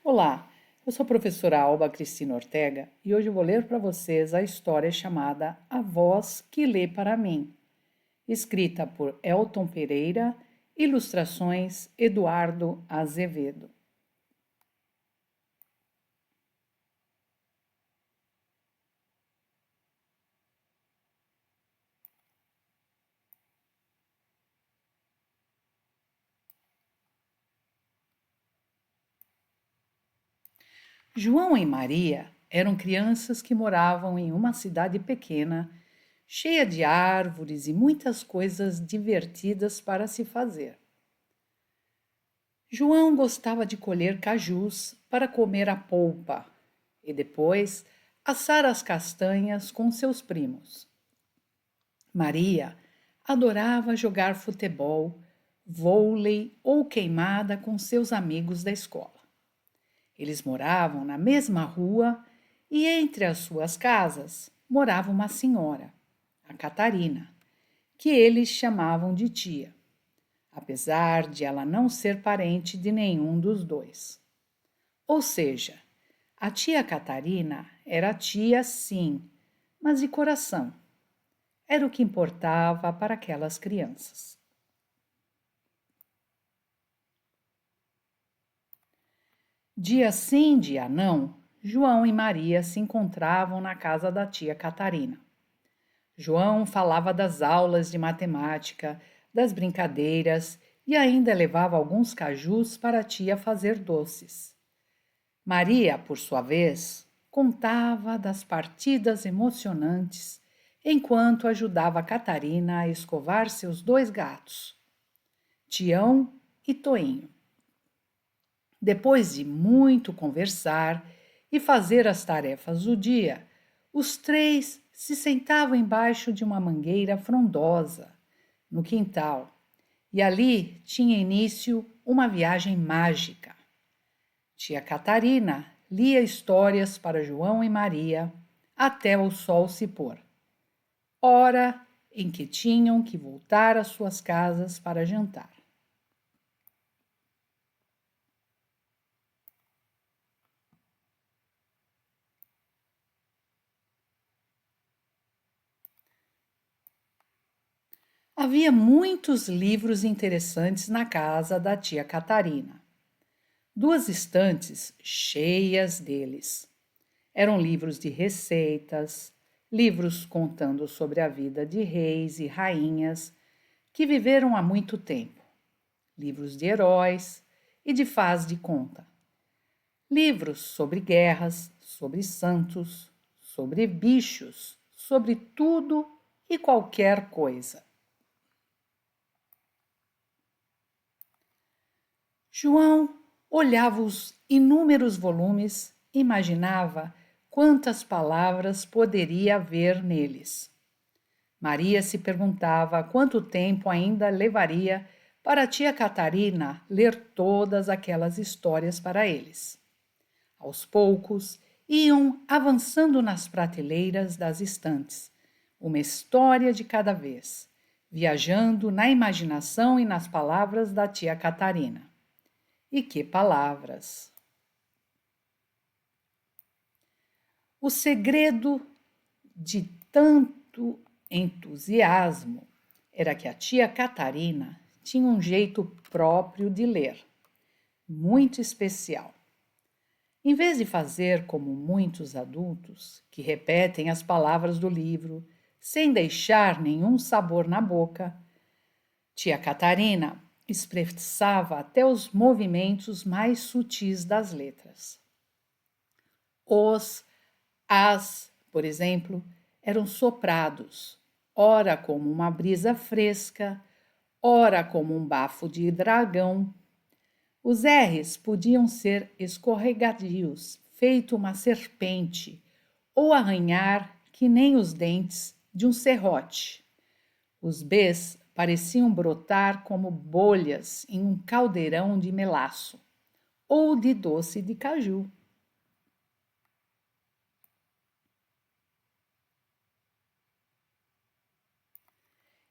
Olá, eu sou a professora Alba Cristina Ortega e hoje eu vou ler para vocês a história chamada A Voz que Lê para Mim, escrita por Elton Pereira, ilustrações Eduardo Azevedo. João e Maria eram crianças que moravam em uma cidade pequena, cheia de árvores e muitas coisas divertidas para se fazer. João gostava de colher cajus para comer a polpa e depois assar as castanhas com seus primos. Maria adorava jogar futebol, vôlei ou queimada com seus amigos da escola. Eles moravam na mesma rua e entre as suas casas morava uma senhora, a Catarina, que eles chamavam de tia, apesar de ela não ser parente de nenhum dos dois. Ou seja, a tia Catarina era tia, sim, mas de coração. Era o que importava para aquelas crianças. Dia sim, dia não, João e Maria se encontravam na casa da tia Catarina. João falava das aulas de matemática, das brincadeiras e ainda levava alguns cajus para a tia fazer doces. Maria, por sua vez, contava das partidas emocionantes enquanto ajudava Catarina a escovar seus dois gatos, Tião e Toinho. Depois de muito conversar e fazer as tarefas do dia, os três se sentavam embaixo de uma mangueira frondosa, no quintal, e ali tinha início uma viagem mágica. Tia Catarina lia histórias para João e Maria até o sol se pôr, hora em que tinham que voltar às suas casas para jantar. Havia muitos livros interessantes na casa da tia Catarina. Duas estantes cheias deles. Eram livros de receitas, livros contando sobre a vida de reis e rainhas que viveram há muito tempo, livros de heróis e de faz de conta, livros sobre guerras, sobre santos, sobre bichos, sobre tudo e qualquer coisa. João olhava os inúmeros volumes e imaginava quantas palavras poderia haver neles. Maria se perguntava quanto tempo ainda levaria para a tia Catarina ler todas aquelas histórias para eles. Aos poucos, iam avançando nas prateleiras das estantes, uma história de cada vez, viajando na imaginação e nas palavras da tia Catarina. E que palavras! O segredo de tanto entusiasmo era que a tia Catarina tinha um jeito próprio de ler, muito especial. Em vez de fazer como muitos adultos, que repetem as palavras do livro sem deixar nenhum sabor na boca, tia Catarina expressava até os movimentos mais sutis das letras. Os, as, por exemplo, eram soprados, ora como uma brisa fresca, ora como um bafo de dragão. Os R's podiam ser escorregadios, feito uma serpente, ou arranhar que nem os dentes de um serrote. Os B's pareciam brotar como bolhas em um caldeirão de melaço, ou de doce de caju.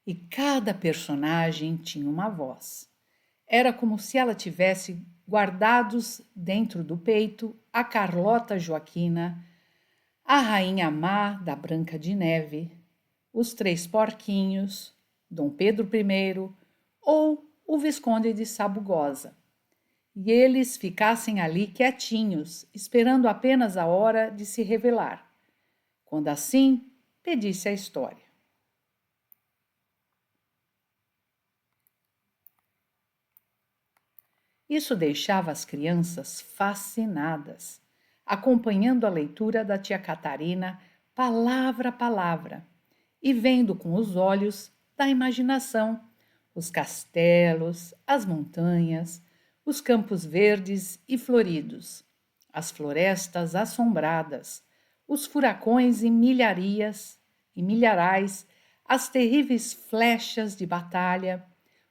E cada personagem tinha uma voz. Era como se ela tivesse guardados dentro do peito, a Carlota Joaquina, a Rainha Má da Branca de Neve, os Três Porquinhos, Dom Pedro I ou o Visconde de Sabugosa, e eles ficassem ali quietinhos, esperando apenas a hora de se revelar, quando assim pedisse a história. Isso deixava as crianças fascinadas, acompanhando a leitura da tia Catarina palavra a palavra e vendo com os olhos da imaginação os castelos, as montanhas, os campos verdes e floridos, as florestas assombradas, os furacões e milharais, as terríveis flechas de batalha,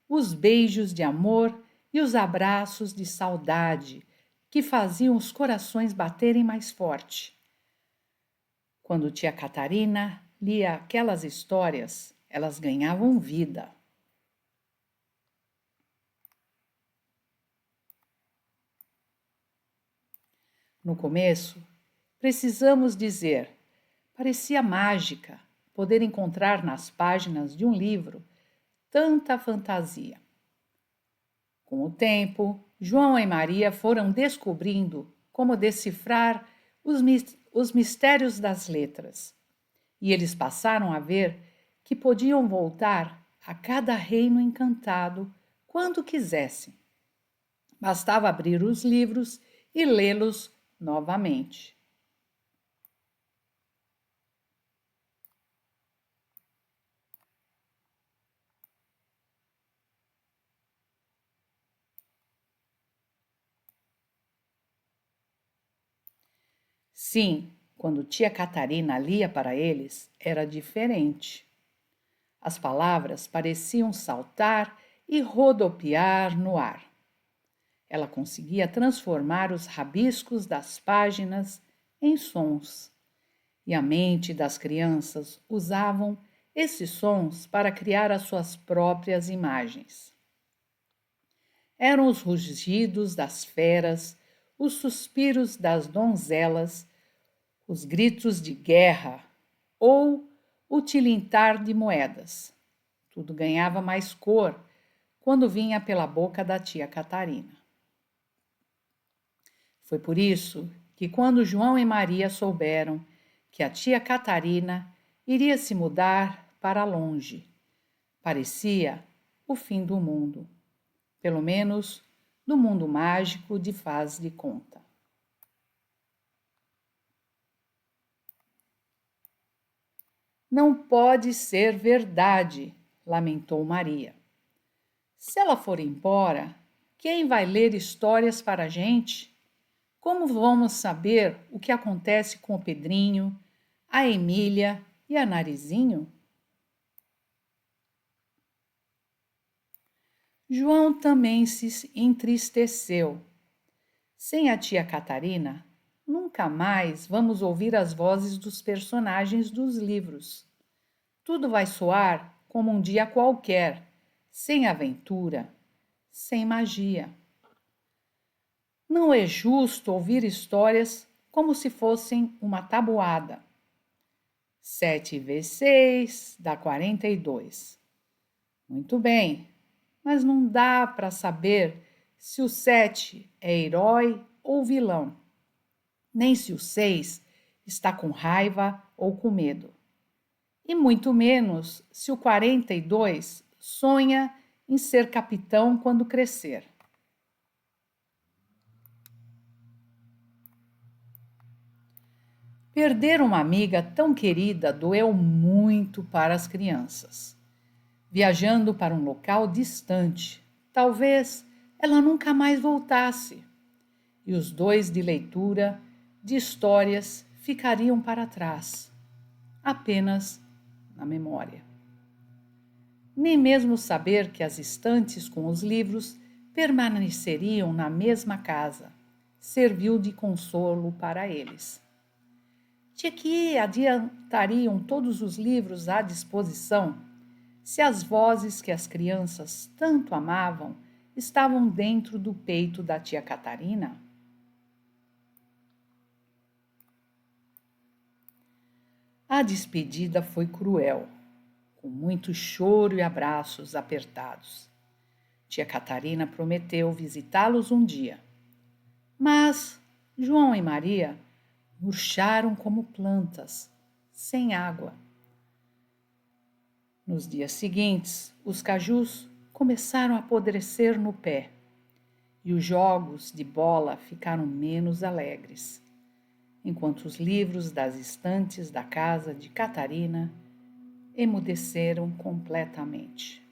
os beijos de amor e os abraços de saudade que faziam os corações baterem mais forte. Quando tia Catarina lia aquelas histórias, elas ganhavam vida. No começo, precisamos dizer, parecia mágica poder encontrar nas páginas de um livro tanta fantasia. Com o tempo, João e Maria foram descobrindo como decifrar os mistérios das letras, e eles passaram a ver que podiam voltar a cada reino encantado quando quisessem. Bastava abrir os livros e lê-los novamente. Sim, quando tia Catarina lia para eles, era diferente. As palavras pareciam saltar e rodopiar no ar. Ela conseguia transformar os rabiscos das páginas em sons, e a mente das crianças usavam esses sons para criar as suas próprias imagens. Eram os rugidos das feras, os suspiros das donzelas, os gritos de guerra ou o tilintar de moedas. Tudo ganhava mais cor quando vinha pela boca da tia Catarina. Foi por isso que, quando João e Maria souberam que a tia Catarina iria se mudar para longe, parecia o fim do mundo, pelo menos do mundo mágico de faz de conta. Não pode ser verdade, lamentou Maria. Se ela for embora, quem vai ler histórias para a gente? Como vamos saber o que acontece com o Pedrinho, a Emília e a Narizinho? João também se entristeceu. Sem a tia Catarina, nunca mais vamos ouvir as vozes dos personagens dos livros. Tudo vai soar como um dia qualquer, sem aventura, sem magia. Não é justo ouvir histórias como se fossem uma tabuada. 7 vezes 6 dá 42. Muito bem, mas não dá para saber se o 7 é herói ou vilão, nem se o 6 está com raiva ou com medo, e muito menos se o 42 sonha em ser capitão quando crescer. Perder uma amiga tão querida doeu muito para as crianças. Viajando para um local distante, talvez ela nunca mais voltasse. E os dois de leitura, de histórias, ficariam para trás, apenas na memória. Nem mesmo saber que as estantes com os livros permaneceriam na mesma casa serviu de consolo para eles. De que adiantariam todos os livros à disposição se as vozes que as crianças tanto amavam estavam dentro do peito da tia Catarina? A despedida foi cruel, com muito choro e abraços apertados. Tia Catarina prometeu visitá-los um dia, mas João e Maria murcharam como plantas, sem água. Nos dias seguintes, os cajus começaram a apodrecer no pé e os jogos de bola ficaram menos alegres, enquanto os livros das estantes da casa de Catarina emudeceram completamente.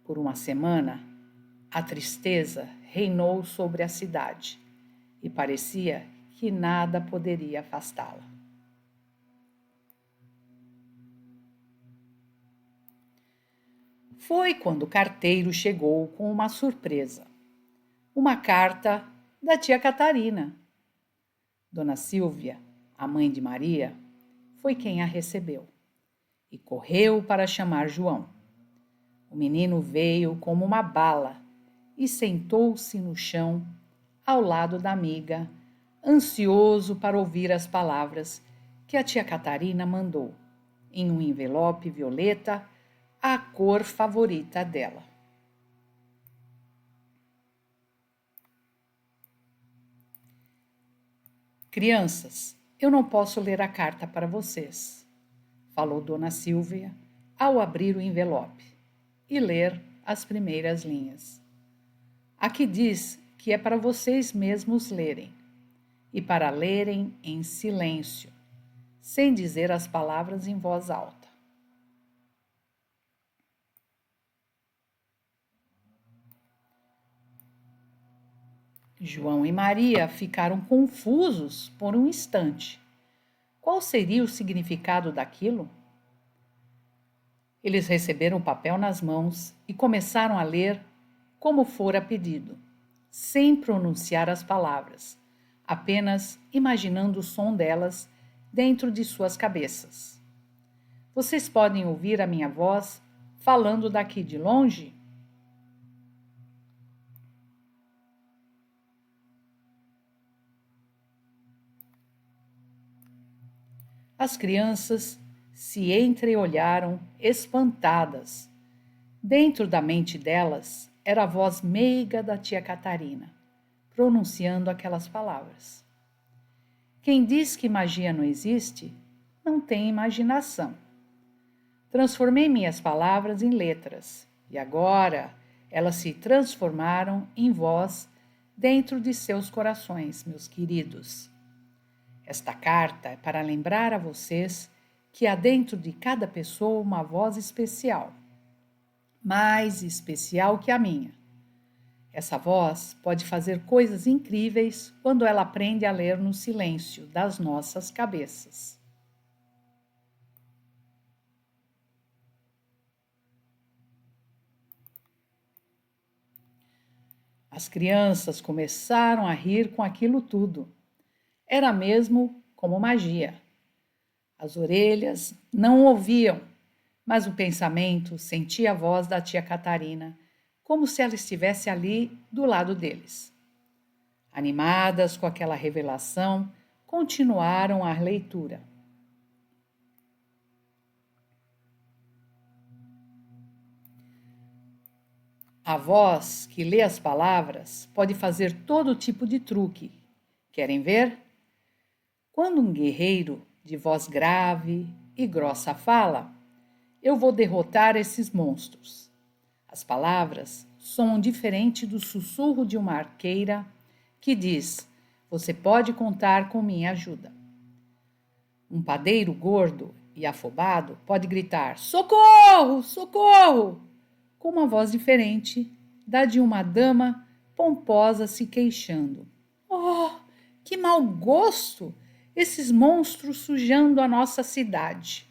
Por uma semana, a tristeza reinou sobre a cidade e parecia que nada poderia afastá-la. Foi quando o carteiro chegou com uma surpresa. Uma carta da tia Catarina. Dona Silvia, a mãe de Maria, foi quem a recebeu e correu para chamar João. O menino veio como uma bala e sentou-se no chão ao lado da amiga, ansioso para ouvir as palavras que a tia Catarina mandou, em um envelope violeta, a cor favorita dela. Crianças, eu não posso ler a carta para vocês, falou Dona Silvia ao abrir o envelope e ler as primeiras linhas. Aqui diz que é para vocês mesmos lerem e para lerem em silêncio, sem dizer as palavras em voz alta. João e Maria ficaram confusos por um instante. Qual seria o significado daquilo? Eles receberam o papel nas mãos e começaram a ler como fora pedido, sem pronunciar as palavras, apenas imaginando o som delas dentro de suas cabeças. Vocês podem ouvir a minha voz falando daqui de longe? As crianças se entreolharam espantadas. Dentro da mente delas era a voz meiga da tia Catarina, pronunciando aquelas palavras. Quem diz que magia não existe, não tem imaginação. Transformei minhas palavras em letras, e agora elas se transformaram em voz dentro de seus corações, meus queridos. Esta carta é para lembrar a vocês que há dentro de cada pessoa uma voz especial, mais especial que a minha. Essa voz pode fazer coisas incríveis quando ela aprende a ler no silêncio das nossas cabeças. As crianças começaram a rir com aquilo tudo. Era mesmo como magia. As orelhas não ouviam, mas o pensamento sentia a voz da tia Catarina, como se ela estivesse ali do lado deles. Animadas com aquela revelação, continuaram a leitura. A voz que lê as palavras pode fazer todo tipo de truque. Querem ver? Quando um guerreiro de voz grave e grossa fala, eu vou derrotar esses monstros. As palavras soam diferente do sussurro de uma arqueira que diz: você pode contar com minha ajuda. Um padeiro gordo e afobado pode gritar: socorro, socorro! Com uma voz diferente da de uma dama pomposa se queixando. Oh, que mau gosto! Esses monstros sujando a nossa cidade.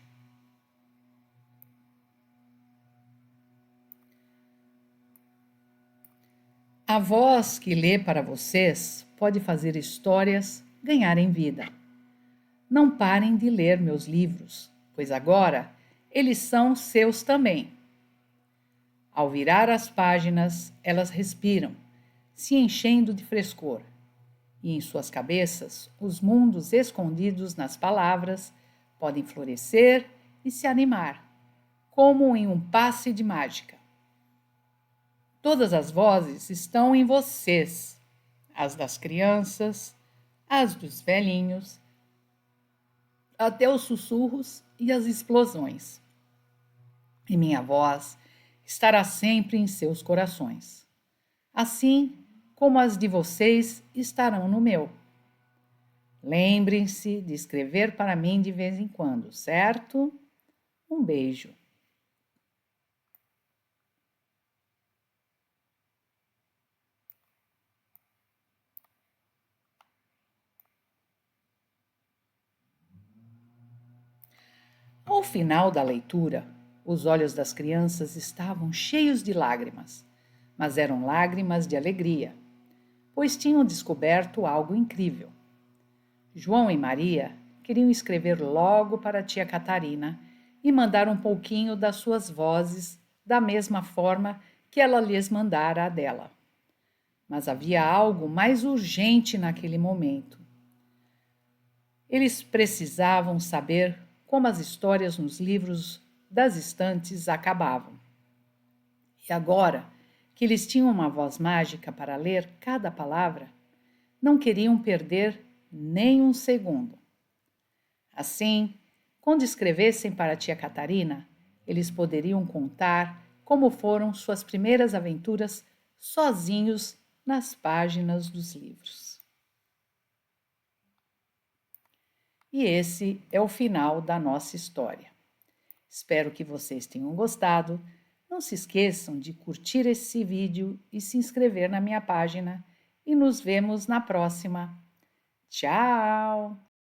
A voz que lê para vocês pode fazer histórias ganharem vida. Não parem de ler meus livros, pois agora eles são seus também. Ao virar as páginas, elas respiram, se enchendo de frescor, e em suas cabeças, os mundos escondidos nas palavras podem florescer e se animar, como em um passe de mágica. Todas as vozes estão em vocês, as das crianças, as dos velhinhos, até os sussurros e as explosões. E minha voz estará sempre em seus corações, assim como as de vocês estarão no meu. Lembrem-se de escrever para mim de vez em quando, certo? Um beijo. Ao final da leitura, os olhos das crianças estavam cheios de lágrimas, mas eram lágrimas de alegria, pois tinham descoberto algo incrível. João e Maria queriam escrever logo para a tia Catarina e mandar um pouquinho das suas vozes da mesma forma que ela lhes mandara a dela. Mas havia algo mais urgente naquele momento. Eles precisavam saber como as histórias nos livros das estantes acabavam. E agora que eles tinham uma voz mágica para ler cada palavra, não queriam perder nem um segundo. Assim, quando escrevessem para a tia Catarina, eles poderiam contar como foram suas primeiras aventuras sozinhos nas páginas dos livros. E esse é o final da nossa história. Espero que vocês tenham gostado. Não se esqueçam de curtir esse vídeo e se inscrever na minha página. E nos vemos na próxima. Tchau!